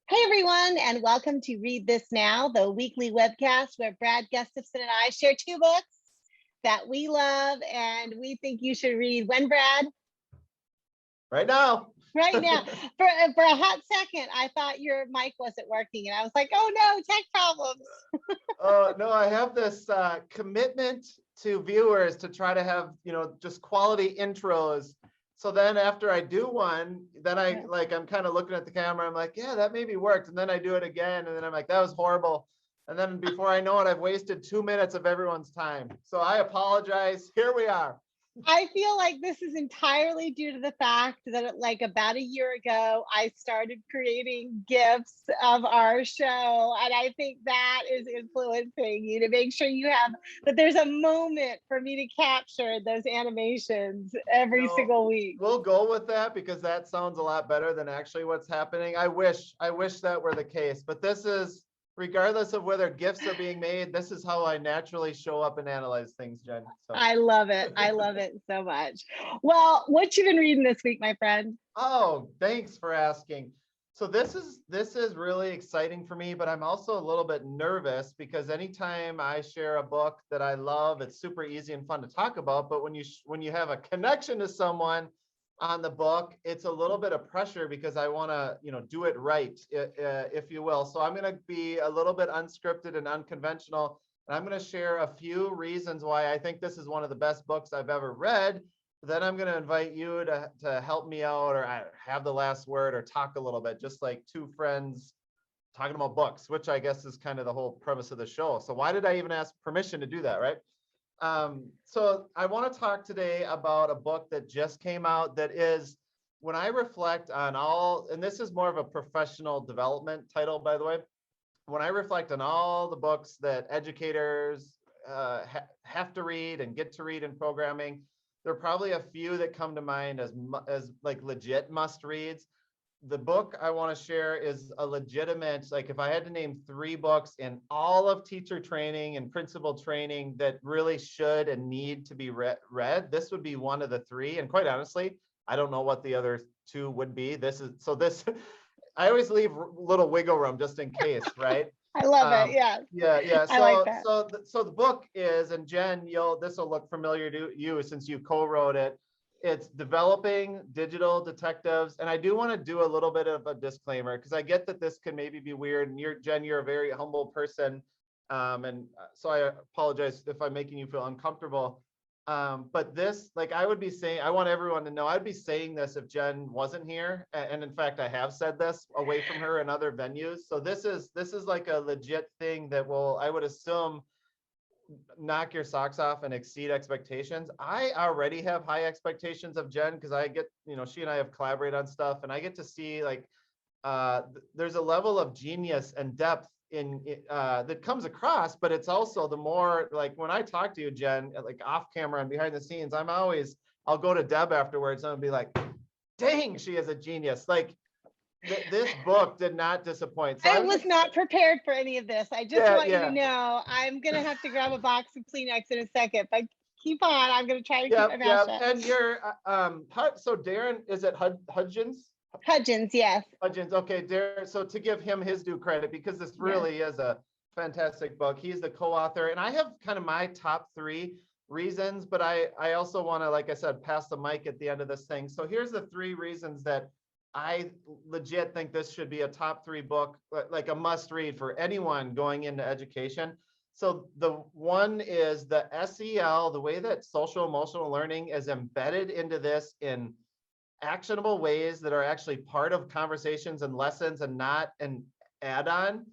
Hey everyone, and welcome to Read This Now, the weekly webcast where Brad Gustafson and I share two books that we love and we think you should read. When, Brad? Right now. Right now. For a hot second, I thought your mic wasn't working, and I was like, oh no, tech problems. No, I have this commitment to viewers to try to have, just quality intros. So then after I do one, then I'm kind of looking at the camera. I'm like, yeah, that maybe worked. And then I do it again. And then I'm like, that was horrible. And then before I know it, I've wasted 2 minutes of everyone's time. So I apologize. Here we are. I feel like this is entirely due to the fact that like about a year ago, I started creating GIFs of our show. And I think that is influencing you to make sure that there's a moment for me to capture those animations every single week. We'll go with that because that sounds a lot better than actually what's happening. I wish that were the case, but this is, regardless of whether gifts are being made, this is how I naturally show up and analyze things, Jen. So. I love it. I love it so much. Well, what you been reading this week, my friend? Oh, thanks for asking. So this is really exciting for me, but I'm also a little bit nervous because anytime I share a book that I love, it's super easy and fun to talk about. But when you have a connection to someone on the book, it's a little bit of pressure because I want to, do it right, if you will. So I'm going to be a little bit unscripted and unconventional, and I'm going to share a few reasons why I think this is one of the best books I've ever read. Then I'm going to invite you to help me out or have the last word or talk a little bit, just like two friends talking about books, which I guess is kind of the whole premise of the show. So why did I even ask permission to do that, right? So I want to talk today about a book that just came out that is, when I reflect on all, and this is more of a professional development title, by the way, when I reflect on all the books that educators have to read and get to read in programming, there are probably a few that come to mind as like legit must reads. The book I want to share is a legitimate, like if I had to name 3 books in all of teacher training and principal training that really should and need to be read, this would be one of the 3. And quite honestly, I don't know what the other 2 would be. I always leave little wiggle room just in case, right? I love it. Yeah. Yeah. I like that. So the book is, and Jen, this will look familiar to you since you co-wrote it. It's Developing Digital Detectives. And I do want to do a little bit of a disclaimer because I get that this can maybe be weird. And Jen, you're a very humble person. And so I apologize if I'm making you feel uncomfortable. But this, like I would be saying, I want everyone to know, I'd be saying this if Jen wasn't here. And in fact, I have said this away from her in other venues. So this is like a legit thing that will, I would assume, knock your socks off and exceed expectations. I already have high expectations of Jen because I get, she and I have collaborated on stuff, and I get to see like there's a level of genius and depth in that comes across, but it's also the more like when I talk to you, Jen, like off camera and behind the scenes, I'll go to Deb afterwards and I'll be like, dang, she is a genius. Like this book did not disappoint. So I was not prepared for any of this. I just want you to know I'm going to have to grab a box of Kleenex in a second, but keep on. I'm going to try to keep my mouth shut. And you're, so Darren, is it Hudgins? Hudgins, yes. Hudgins, okay, Darren. So to give him his due credit, because this really is a fantastic book. He's the co-author, and I have kind of my top 3 reasons, but I also want to, like I said, pass the mic at the end of this thing. So here's the 3 reasons that I legit think this should be a top 3 book, like a must read for anyone going into education. So the one is the SEL, the way that social emotional learning is embedded into this in actionable ways that are actually part of conversations and lessons and not an add-on,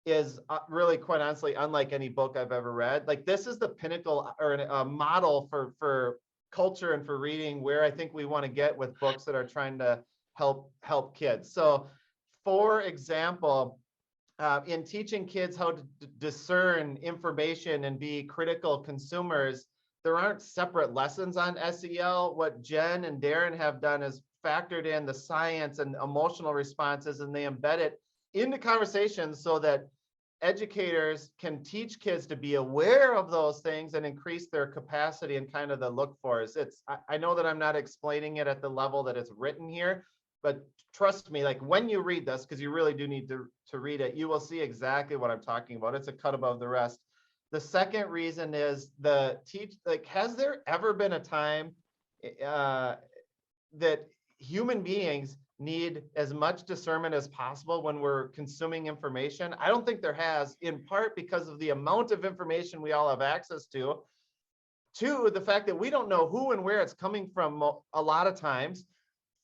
is really, quite honestly, unlike any book I've ever read. Like this is the pinnacle or a model for culture and for reading where I think we want to get with books that are trying to help kids. So for example, in teaching kids how to discern information and be critical consumers, there aren't separate lessons on SEL. What Jen and Darren have done is factored in the science and emotional responses, and they embed it into conversations so that educators can teach kids to be aware of those things and increase their capacity and kind of the look for us. I know that I'm not explaining it at the level that it's written here, but trust me, like when you read this, because you really do need to read it, you will see exactly what I'm talking about. It's a cut above the rest. The second reason is has there ever been a time that human beings need as much discernment as possible when we're consuming information? I don't think there has, in part because of the amount of information we all have access to. Two, the fact that we don't know who and where it's coming from a lot of times.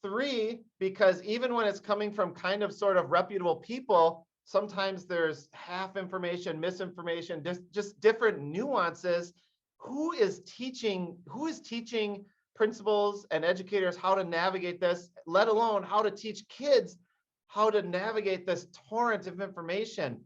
Three, because even when it's coming from kind of sort of reputable people, sometimes there's half information, misinformation, just different nuances. Who is teaching principals and educators how to navigate this, let alone how to teach kids how to navigate this torrent of information?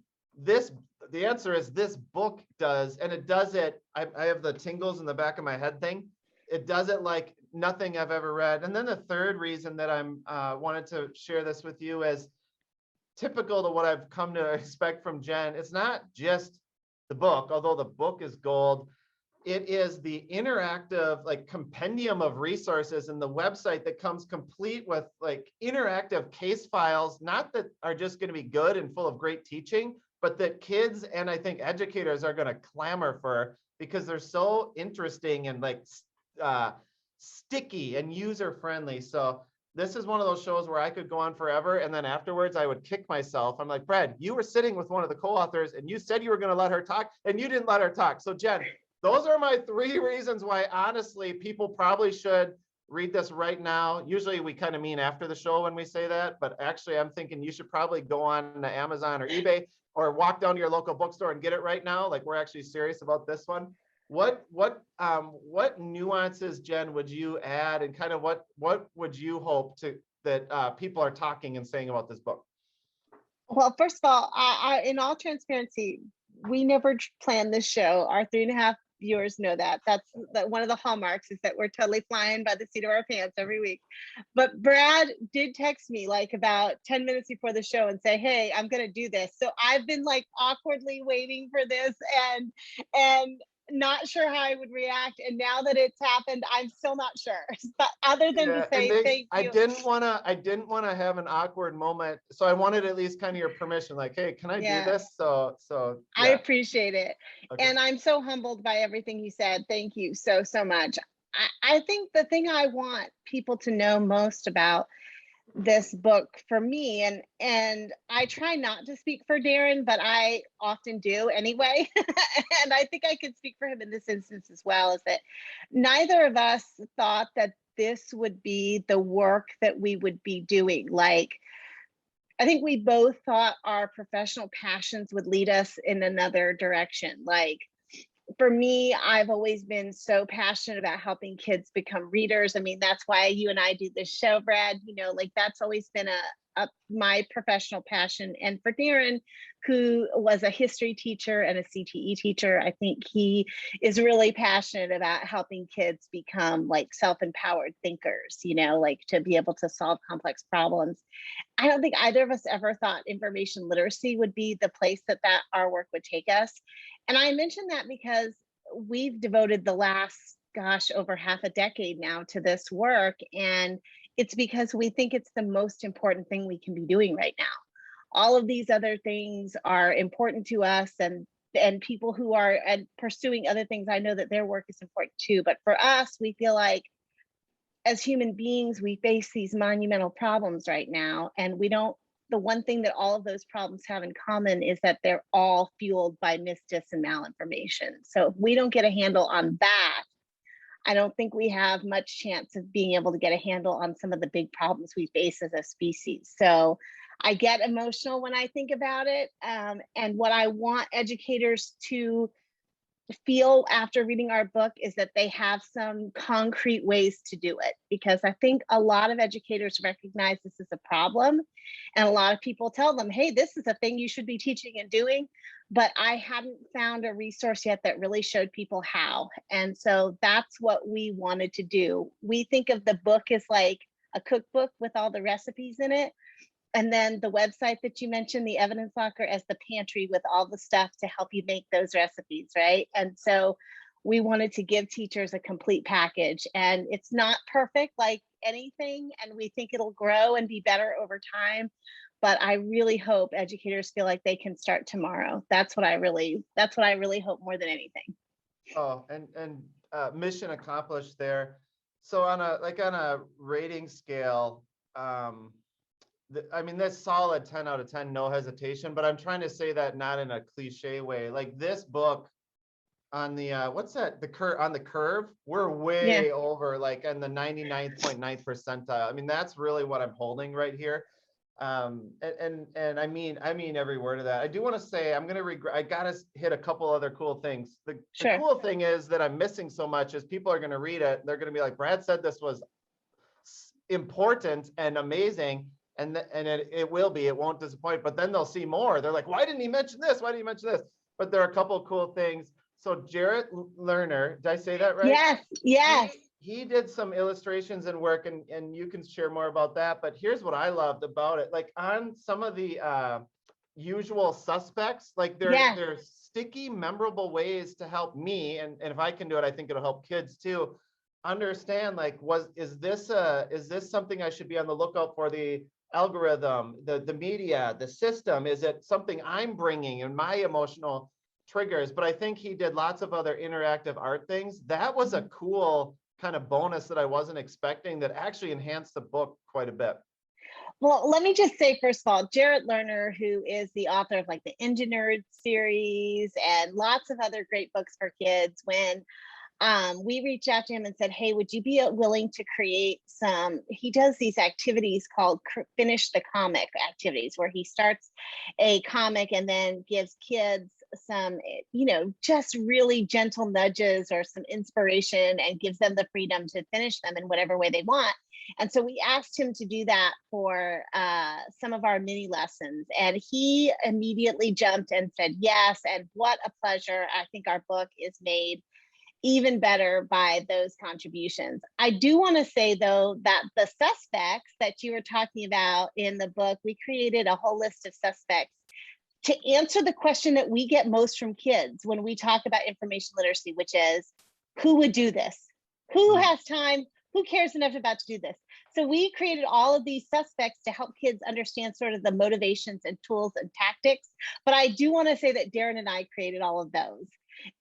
The answer is this book does, and it does it. I have the tingles in the back of my head thing. It does it like nothing I've ever read. And then the third reason that I'm wanted to share this with you is typical to what I've come to expect from Jenn. It's not just the book, although the book is gold. It is the interactive like compendium of resources and the website that comes complete with like interactive case files, not that are just going to be good and full of great teaching, but that kids and I think educators are going to clamor for because they're so interesting and like sticky and user friendly. So this is one of those shows where I could go on forever. And then afterwards I would kick myself. I'm like, Brad, you were sitting with one of the co-authors and you said you were going to let her talk and you didn't let her talk. So Jenn, those are my three reasons why honestly people probably should read this right now. Usually we kind of mean after the show when we say that, but actually I'm thinking you should probably go on to Amazon or eBay or walk down to your local bookstore and get it right now. Like we're actually serious about this one. What nuances, Jenn, would you add, and kind of what would you hope that people are talking and saying about this book? Well, first of all, I in all transparency, we never planned this show. Our 3.5 viewers know that. That's one of the hallmarks is that we're totally flying by the seat of our pants every week. But Brad did text me like about 10 minutes before the show and say, hey, I'm going to do this. So I've been like awkwardly waiting for this and not sure how I would react. And now that it's happened, I'm still not sure. But other than to say thank you. I didn't want to have an awkward moment. So I wanted at least kind of your permission, like, hey, can I do this? So yeah. I appreciate it. Okay. And I'm so humbled by everything you said. Thank you so much. I think the thing I want people to know most about this book for me, and I try not to speak for Darren, but I often do anyway. And I think I could speak for him in this instance as well, is that neither of us thought that this would be the work that we would be doing. Like, I think we both thought our professional passions would lead us in another direction. Like, for me, I've always been so passionate about helping kids become readers. I mean, that's why you and I do this show, Brad. You know, like that's always been my professional passion. And for Darren, who was a history teacher and a CTE teacher, I think he is really passionate about helping kids become like self-empowered thinkers, you know, like to be able to solve complex problems. I don't think either of us ever thought information literacy would be the place that our work would take us. And I mention that because we've devoted the last, over half a decade now to this work. And it's because we think it's the most important thing we can be doing right now. All of these other things are important to us, and people who are pursuing other things, I know that their work is important too. But for us, we feel like as human beings, we face these monumental problems right now, and the one thing that all of those problems have in common is that they're all fueled by misdis and malinformation. So if we don't get a handle on that, I don't think we have much chance of being able to get a handle on some of the big problems we face as a species. So I get emotional when I think about it. And what I want educators to feel after reading our book is that they have some concrete ways to do it, because I think a lot of educators recognize this is a problem, and a lot of people tell them, hey, this is a thing you should be teaching and doing, but I hadn't found a resource yet that really showed people how. And so that's what we wanted to do. We think of the book as like a cookbook with all the recipes in it, and then the website that you mentioned, the Evidence Locker, as the pantry with all the stuff to help you make those recipes, right? And so we wanted to give teachers a complete package. And it's not perfect like anything, and we think it'll grow and be better over time. But I really hope educators feel like they can start tomorrow. That's what I really hope more than anything. Oh, and mission accomplished there. So on a rating scale, I mean, that's solid 10 out of 10, no hesitation, but I'm trying to say that not in a cliche way. Like this book on the what's that? On the curve, we're way over, like in the 99.9th percentile. I mean, that's really what I'm holding right here. And I mean every word of that. I do want to say I gotta hit a couple other cool things. The cool thing is that I'm missing so much is people are gonna read it. They're gonna be like, Brad said this was important and amazing, and it will be. It won't disappoint. But then they'll see more. They're like, why didn't he mention this? Why didn't he mention this? But there are a couple of cool things. So Jarrett Lerner, did I say that right? Yes. He did some illustrations and work, and you can share more about that. But here's what I loved about it. Like on some of the usual suspects, like they're sticky, memorable ways to help me. And if I can do it, I think it'll help kids too. Understand, like, is this something I should be on the lookout for? The algorithm, the media, the system? Is it something I'm bringing in my emotional triggers? But I think he did lots of other interactive art things. That was a cool kind of bonus that I wasn't expecting, that actually enhanced the book quite a bit. Well, let me just say, first of all, Jarrett Lerner, who is the author of like the Engineered series and lots of other great books for kids, when we reached out to him and said, hey, would you be willing to create he does these activities called finish the comic activities, where he starts a comic and then gives kids some, just really gentle nudges or some inspiration, and gives them the freedom to finish them in whatever way they want. And so we asked him to do that for some of our mini lessons, and he immediately jumped and said yes. And what a pleasure. I think our book is made even better by those contributions. I do want to say, though, that the suspects that you were talking about in the book, we created a whole list of suspects to answer the question that we get most from kids when we talk about information literacy, which is, who would do this? Who has time? Who cares enough about to do this? So we created all of these suspects to help kids understand sort of the motivations and tools and tactics. But I do want to say that Darren and I created all of those,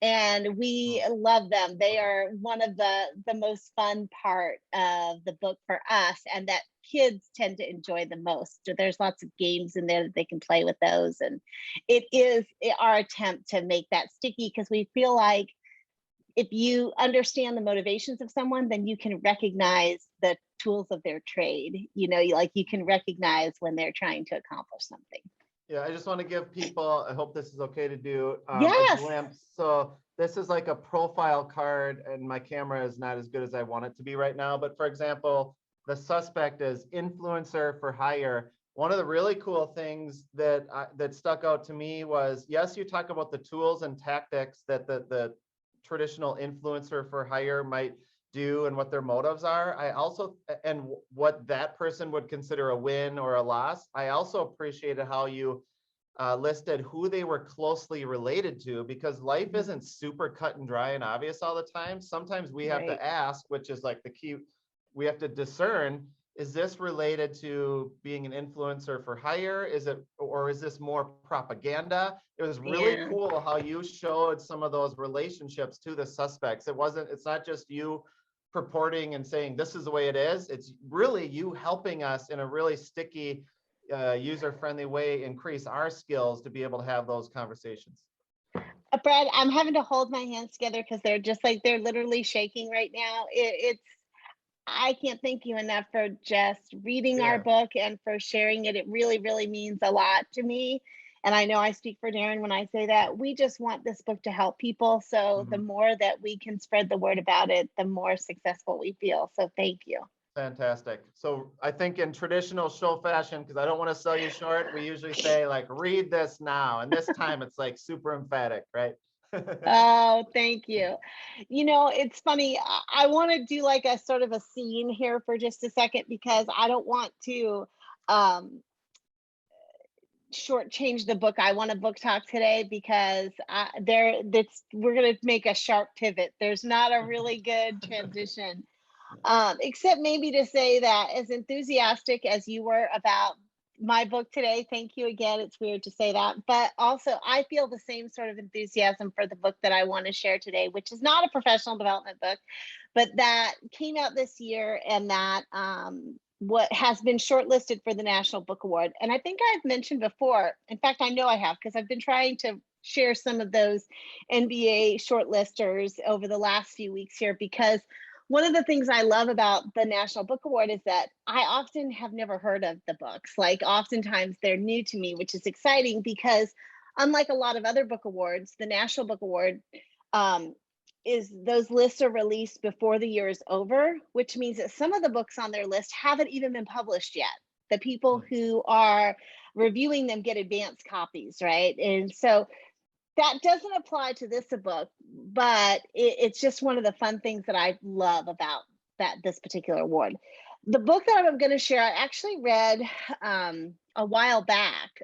and we love them. They are one of the most fun part of the book for us, and that kids tend to enjoy the most. There's lots of games in there that they can play with those, and it is our attempt to make that sticky, because we feel like if you understand the motivations of someone, then you can recognize the tools of their trade. You can recognize when they're trying to accomplish something. Yeah, I just want to give people, I hope this is okay to do, yes. a glimpse. So this is like a profile card, and my camera is not as good as I want it to be right now. But for example, the suspect is influencer for hire. One of the really cool things that stuck out to me was, yes, you talk about the tools and tactics that the traditional influencer for hire might do and what their motives are. I also, and what that person would consider a win or a loss. I also appreciated how you listed who they were closely related to, because life isn't super cut and dry and obvious all the time. Sometimes we have to ask, which is like the key, we have to discern, is this related to being an influencer for hire? Is this more propaganda? It was really cool how you showed some of those relationships to the suspects. It's not just you purporting and saying this is the way it is. It's really you helping us in a really sticky, user-friendly way increase our skills to be able to have those conversations. Brad, I'm having to hold my hands together because they're literally shaking right now. I can't thank you enough for just reading our book and for sharing it. It really, really means a lot to me. And I know I speak for Darren when I say that. We just want this book to help people. So the more that we can spread the word about it, the more successful we feel. So thank you. Fantastic. So I think in traditional show fashion, because I don't want to sell you short, we usually say like, read this now. And this time it's like super emphatic, right? Oh, thank you. It's funny. I want to do like a sort of a scene here for just a second, because I don't want to shortchange the book. I want to book talk today because we're going to make a sharp pivot. There's not a really good transition. Except maybe to say that as enthusiastic as you were about my book today, thank you again. It's weird to say that, but also I feel the same sort of enthusiasm for the book that I want to share today, which is not a professional development book, but that came out this year and that what has been shortlisted for the National Book Award. And I think I've mentioned before, in fact, I know I have, because I've been trying to share some of those NBA shortlisters over the last few weeks here, because one of the things I love about the National Book Award is that I often have never heard of the books. Like oftentimes they're new to me, which is exciting because unlike a lot of other book awards, the National Book Award is those lists are released before the year is over, which means that some of the books on their list haven't even been published yet. The people who are reviewing them get advance copies, right? And so that doesn't apply to this book, but it's just one of the fun things that I love about this particular award. The book that I'm going to share, I actually read a while back,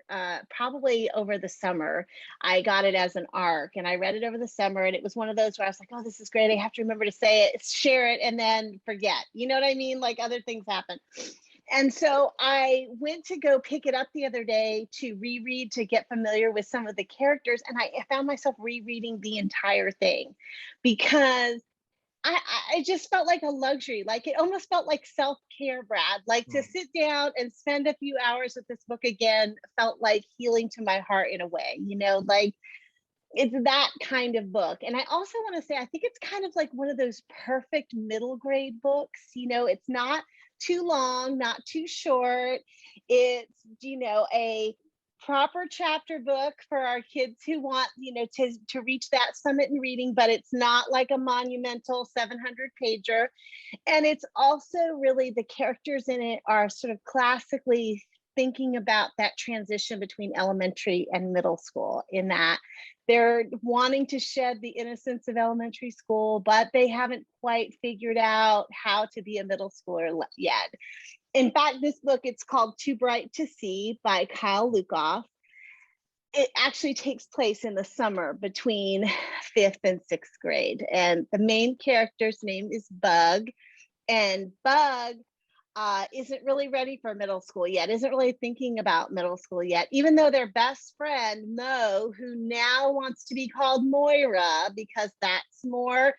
probably over the summer. I got it as an ARC and I read it over the summer, and it was one of those where I was like, oh, this is great. I have to remember to say it, share it, and then forget. You know what I mean? Like other things happen. And so I went to go pick it up the other day to reread, to get familiar with some of the characters. And I found myself rereading the entire thing because I just felt like a luxury. Like it almost felt like self-care, Brad. Like to sit down and spend a few hours with this book again felt like healing to my heart in a way, you know, like it's that kind of book. And I also want to say, I think it's kind of like one of those perfect middle grade books. You know, it's not too long, not too short. It's, you know, a proper chapter book for our kids who want, you know, to reach that summit in reading, but it's not like a monumental 700 pager. And it's also really, the characters in it are sort of classically thinking about that transition between elementary and middle school, in that they're wanting to shed the innocence of elementary school, but they haven't quite figured out how to be a middle schooler yet. In fact, this book, it's called Too Bright to See by Kyle Lukoff. It actually takes place in the summer between 5th and 6th grade. And the main character's name is Bug. And Bug isn't really ready for middle school yet, isn't really thinking about middle school yet, even though their best friend, Mo, who now wants to be called Moira because that's more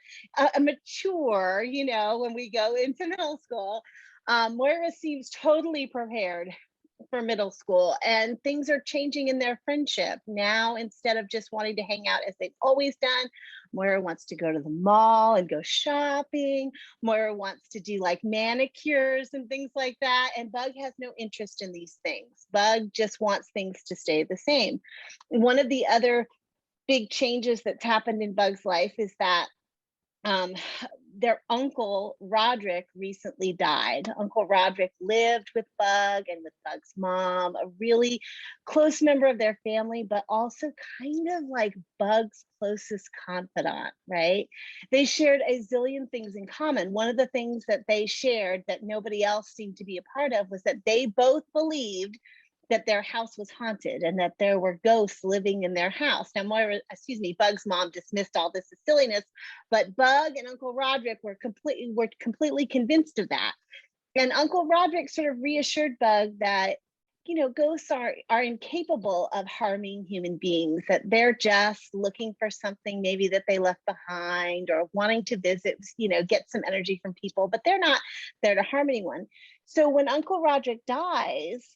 mature, you know, when we go into middle school. Moira seems totally prepared for middle school, and things are changing in their friendship. Now, instead of just wanting to hang out as they've always done, Moira wants to go to the mall and go shopping. Moira wants to do like manicures and things like that. And Bug has no interest in these things. Bug just wants things to stay the same. One of the other big changes that's happened in Bug's life is that their uncle Roderick recently died. Uncle Roderick lived with Bug and with Bug's mom, a really close member of their family, but also kind of like Bug's closest confidant, right? They shared a zillion things in common. One of the things that they shared that nobody else seemed to be a part of was that they both believed that their house was haunted and that there were ghosts living in their house. Now, Bug's mom dismissed all this as silliness, but Bug and Uncle Roderick were completely convinced of that. And Uncle Roderick sort of reassured Bug that, you know, ghosts are incapable of harming human beings, that they're just looking for something maybe that they left behind or wanting to visit, you know, get some energy from people, but they're not there to harm anyone. So when Uncle Roderick dies,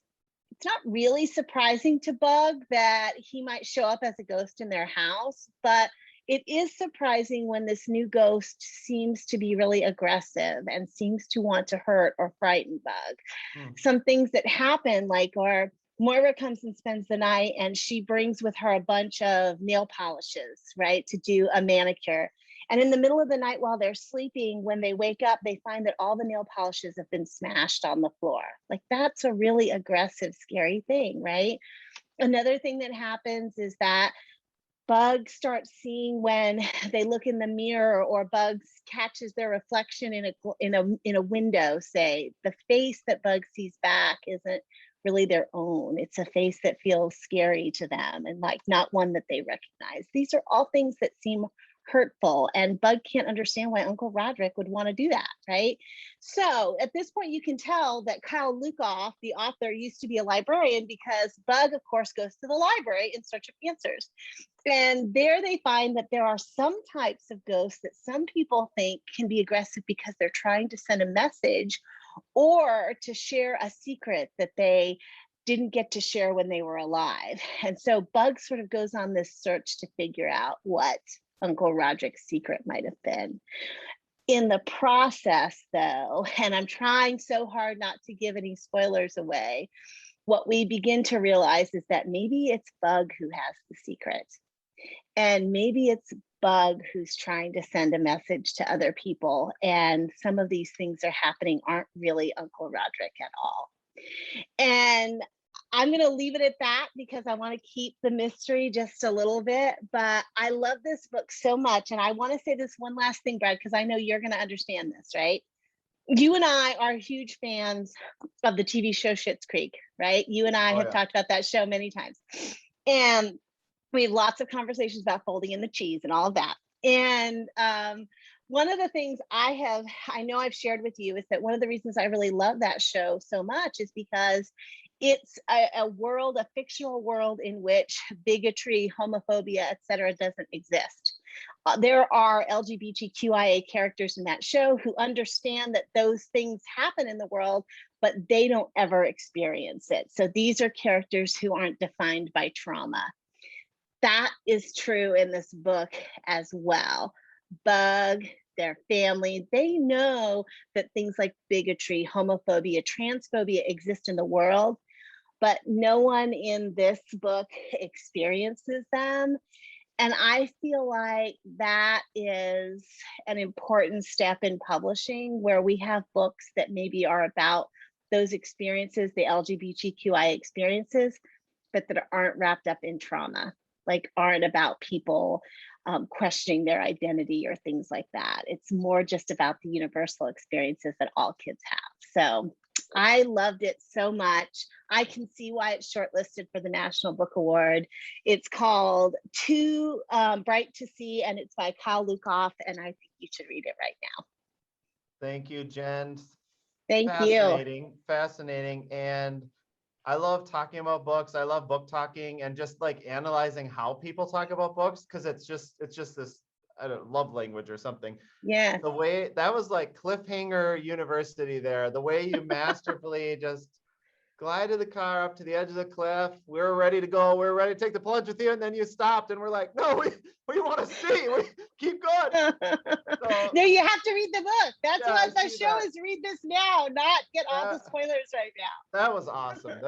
it's not really surprising to Bug that he might show up as a ghost in their house, but it is surprising when this new ghost seems to be really aggressive and seems to want to hurt or frighten Bug. Some things that happen, like, or Moira comes and spends the night and she brings with her a bunch of nail polishes, right, to do a manicure. And in the middle of the night while they're sleeping, when they wake up, they find that all the nail polishes have been smashed on the floor. Like, that's a really aggressive, scary thing, right? Another thing that happens is that Bug starts seeing, when they look in the mirror or Bug catches their reflection in a window, say, the face that Bug sees back isn't really their own. It's a face that feels scary to them and like not one that they recognize. These are all things that seem hurtful, and Bug can't understand why Uncle Roderick would want to do that, right? So at this point, you can tell that Kyle Lukoff, the author, used to be a librarian, because Bug, of course, goes to the library in search of answers. And there they find that there are some types of ghosts that some people think can be aggressive because they're trying to send a message or to share a secret that they didn't get to share when they were alive. And so Bug sort of goes on this search to figure out what Uncle Roderick's secret might have been. In the process, though, and I'm trying so hard not to give any spoilers away, what we begin to realize is that maybe it's Bug who has the secret. And maybe it's Bug who's trying to send a message to other people. And some of these things are happening aren't really Uncle Roderick at all. And I'm going to leave it at that because I want to keep the mystery just a little bit. But I love this book so much. And I want to say this one last thing, Brad, because I know you're going to understand this, right? You and I are huge fans of the TV show Schitt's Creek, right? You and I have talked about that show many times. And we have lots of conversations about folding in the cheese and all of that. And one of the things I know I've shared with you is that one of the reasons I really love that show so much is because it's a world, a fictional world in which bigotry, homophobia, etc., doesn't exist. There are LGBTQIA characters in that show who understand that those things happen in the world, but they don't ever experience it. So these are characters who aren't defined by trauma. That is true in this book as well. Bug, their family, they know that things like bigotry, homophobia, transphobia exist in the world, but no one in this book experiences them. And I feel like that is an important step in publishing, where we have books that maybe are about those experiences, the LGBTQI experiences, but that aren't wrapped up in trauma, like aren't about people questioning their identity or things like that. It's more just about the universal experiences that all kids have. So I loved it so much. I can see why it's shortlisted for the National Book Award. It's called Too Bright to See, and it's by Kyle Lukoff, and I think you should read it right now. Thank you, Jen. Thank you. Fascinating. And I love talking about books. I love book talking and just like analyzing how people talk about books, because it's just this, I don't know, love language or something. Yeah. The way that was like cliffhanger university there, the way you masterfully just glided the car up to the edge of the cliff. We were ready to go. We were ready to take the plunge with you. And then you stopped and we're like, no, we want to see. We keep going. So, no, you have to read the book. That's what the show is. Read this now, not get all the spoilers right now. That was awesome.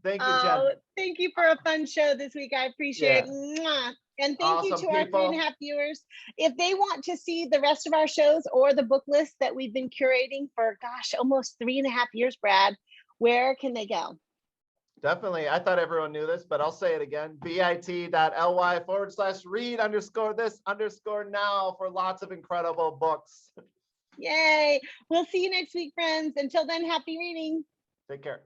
Thank you, Jen. Thank you for a fun show this week. I appreciate it. Mwah. And thank you to our 3.5 viewers. If they want to see the rest of our shows or the book list that we've been curating for, almost 3.5 years, Brad, where can they go? Definitely. I thought everyone knew this, but I'll say it again. bit.ly/read_this_now for lots of incredible books. Yay. We'll see you next week, friends. Until then, happy reading. Take care.